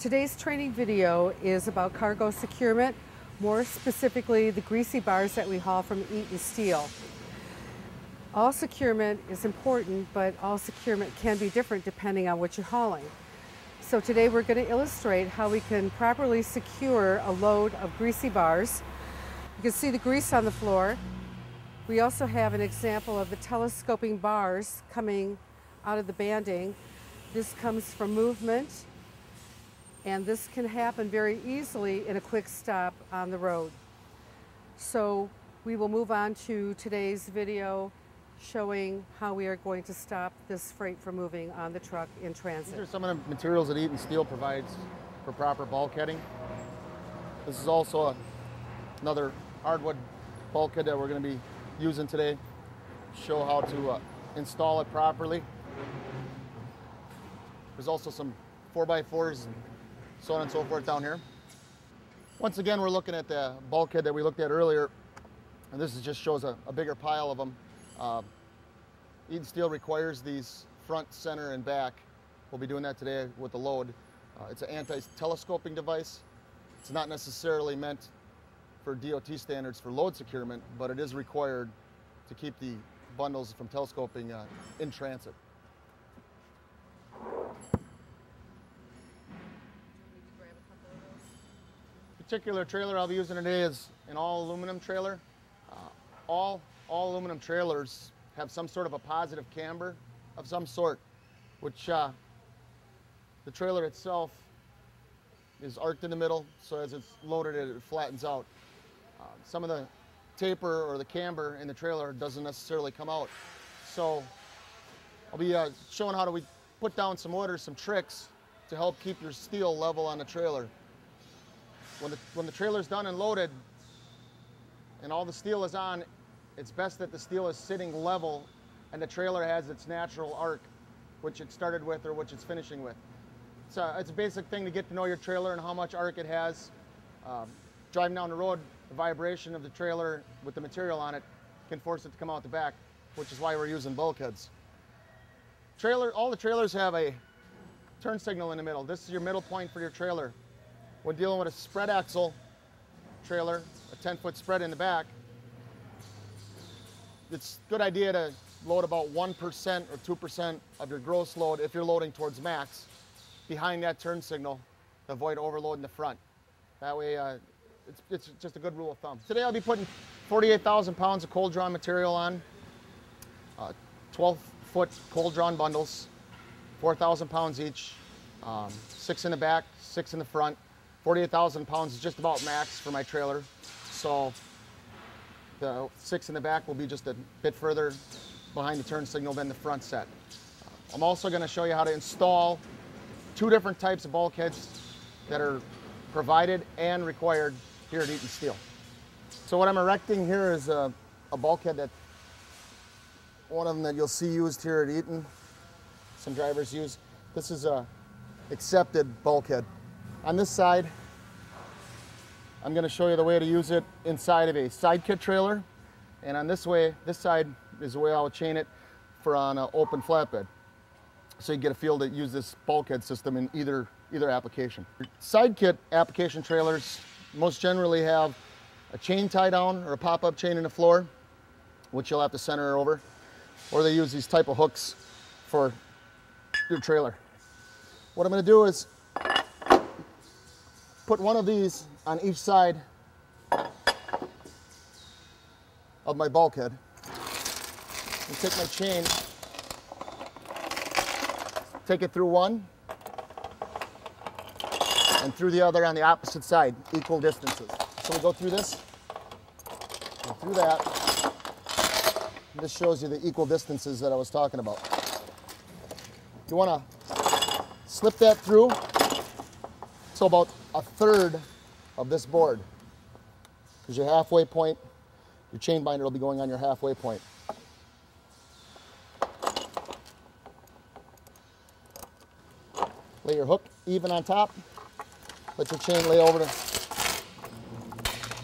Today's training video is about cargo securement, more specifically the greasy bars that we haul from Eaton Steel. All securement is important, but all securement can be different depending on what you're hauling. So today we're going to illustrate how we can properly secure a load of greasy bars. You can see the grease on the floor. We also have an example of the telescoping bars coming out of the banding. This comes from movement, and this can happen very easily in a quick stop on the road. So we will move on to today's video showing how we are going to stop this freight from moving on the truck in transit. These are some of the materials that Eaton Steel provides for proper bulkheading. This is also another hardwood bulkhead that we're going to be using today. Show how to install it properly. There's also some 4x4s and so on and so forth down here. Once again, we're looking at the bulkhead that we looked at earlier, and this just shows a bigger pile of them. Eaton Steel requires these front, center, and back. We'll be doing that today with the load. It's an anti-telescoping device. It's not necessarily meant for DOT standards for load securement, but it is required to keep the bundles from telescoping in transit. The particular trailer I'll be using today is an all aluminum trailer. All aluminum trailers have some sort of a positive camber of some sort, which the trailer itself is arced in the middle, so as it's loaded it flattens out. Some of the taper or the camber in the trailer doesn't necessarily come out. So I'll be showing how we put down some orders, some tricks to help keep your steel level on the trailer. When the trailer's done and loaded and all the steel is on, it's best that the steel is sitting level and the trailer has its natural arc, which it started with or which it's finishing with. It's a basic thing to get to know your trailer and how much arc it has. Driving down the road, the vibration of the trailer with the material on it can force it to come out the back, which is why we're using bulkheads. All the trailers have a turn signal in the middle. This is your middle point for your trailer. When dealing with a spread axle trailer, a 10-foot spread in the back, it's a good idea to load about 1% or 2% of your gross load if you're loading towards max behind that turn signal to avoid overloading the front. That way, it's just a good rule of thumb. Today I'll be putting 48,000 pounds of cold drawn material on, 12-foot cold drawn bundles, 4,000 pounds each, 6 in the back, 6 in the front. 48,000 pounds is just about max for my trailer. So the 6 in the back will be just a bit further behind the turn signal than the front set. I'm also going to show you how to install 2 different types of bulkheads that are provided and required here at Eaton Steel. So what I'm erecting here is a bulkhead that one of them that you'll see used here at Eaton. Some drivers use. This is a accepted bulkhead. On this side, I'm going to show you the way to use it inside of a side kit trailer. And on this side is the way I would chain it for on an open flatbed. So you get a feel to use this bulkhead system in either application. Side kit application trailers most generally have a chain tie down or a pop-up chain in the floor, which you'll have to center over. Or they use these type of hooks for your trailer. What I'm going to do is put one of these on each side of my bulkhead and take my chain, take it through one and through the other on the opposite side, equal distances. So we go through this and through that. And this shows you the equal distances that I was talking about. You want to slip that through so about 1/3 of this board, because your halfway point, your chain binder will be going on your halfway point. Lay your hook even on top. Let your chain lay over to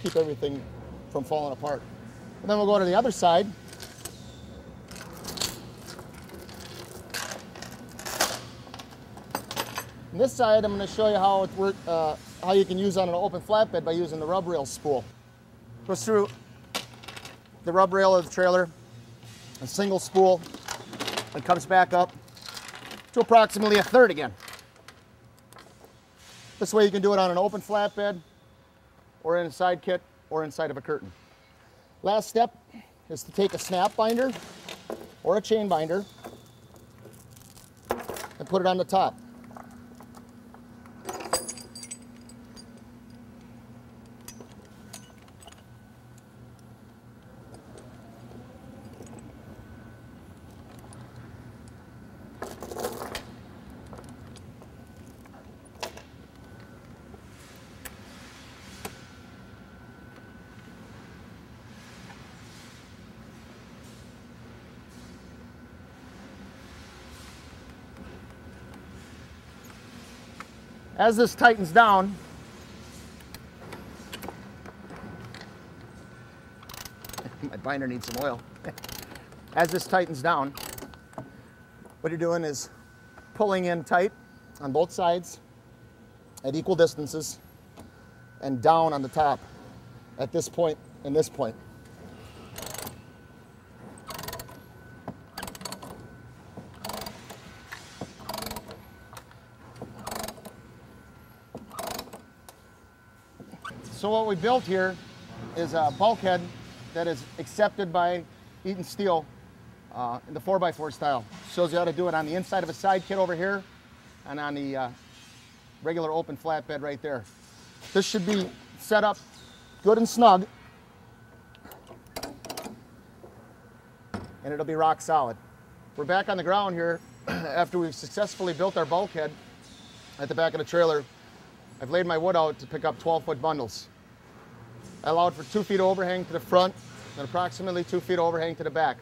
keep everything from falling apart. And then we'll go to the other side. This side, I'm going to show you how it works, how you can use on an open flatbed by using the rub rail spool. Goes through the rub rail of the trailer, a single spool, and comes back up to approximately a third again. This way you can do it on an open flatbed, or in a side kit, or inside of a curtain. Last step is to take a snap binder or a chain binder and put it on the top. As this tightens down, my binder needs some oil. As this tightens down, what you're doing is pulling in tight on both sides at equal distances and down on the top at this point and this point. So what we built here is a bulkhead that is accepted by Eaton Steel in the 4x4 style. Shows you how to do it on the inside of a side kit over here and on the regular open flatbed right there. This should be set up good and snug, and it'll be rock solid. We're back on the ground here after we've successfully built our bulkhead at the back of the trailer. I've laid my wood out to pick up 12-foot bundles. I allowed for 2 feet overhang to the front and approximately 2 feet overhang to the back.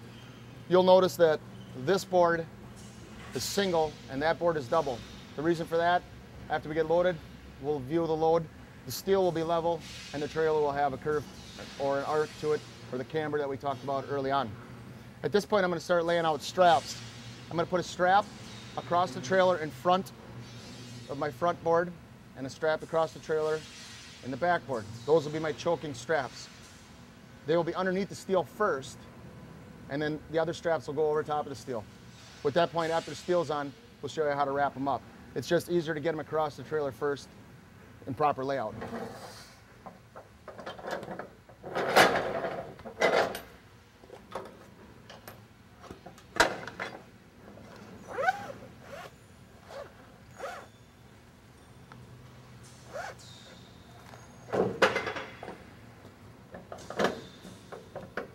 You'll notice that this board is single and that board is double. The reason for that, after we get loaded, we'll view the load. The steel will be level and the trailer will have a curve or an arc to it for the camber that we talked about early on. At this point, I'm going to start laying out straps. I'm going to put a strap across the trailer in front of my front board and a strap across the trailer in the backboard. Those will be my choking straps. They will be underneath the steel first, and then the other straps will go over top of the steel. At that point, after the steel's on, we'll show you how to wrap them up. It's just easier to get them across the trailer first in proper layout.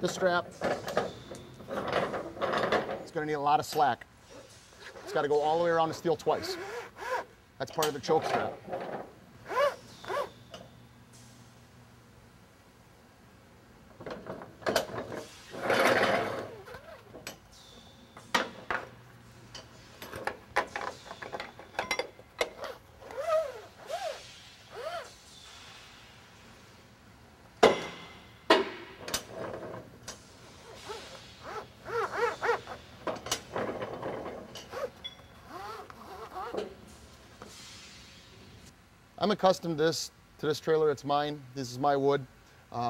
This strap is going to need a lot of slack. It's got to go all the way around the steel twice. That's part of the choke strap. I'm accustomed to this trailer. It's mine. This is my wood.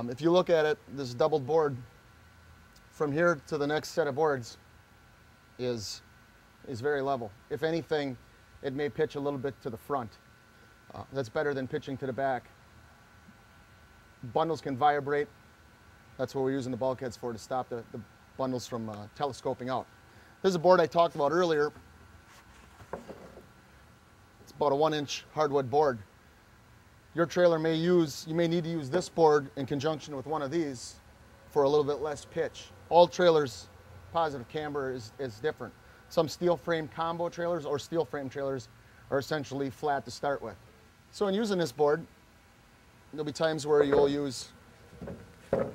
If you look at it, this doubled board from here to the next set of boards is very level. If anything, it may pitch a little bit to the front. That's better than pitching to the back. Bundles can vibrate. That's what we're using the bulkheads for, to stop the bundles from telescoping out. This is a board I talked about earlier. It's about a 1-inch hardwood board. Your trailer you may need to use this board in conjunction with one of these for a little bit less pitch. All trailers, positive camber is different. Some steel frame combo trailers or steel frame trailers are essentially flat to start with. So in using this board, there'll be times where you'll use a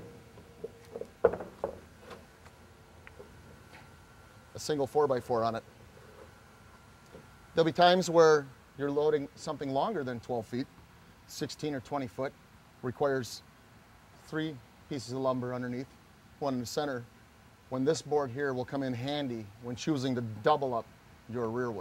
single 4x4 on it. There'll be times where you're loading something longer than 12 feet, 16 or 20 foot, requires 3 pieces of lumber underneath, one in the center, when this board here will come in handy when choosing to double up your rear wood.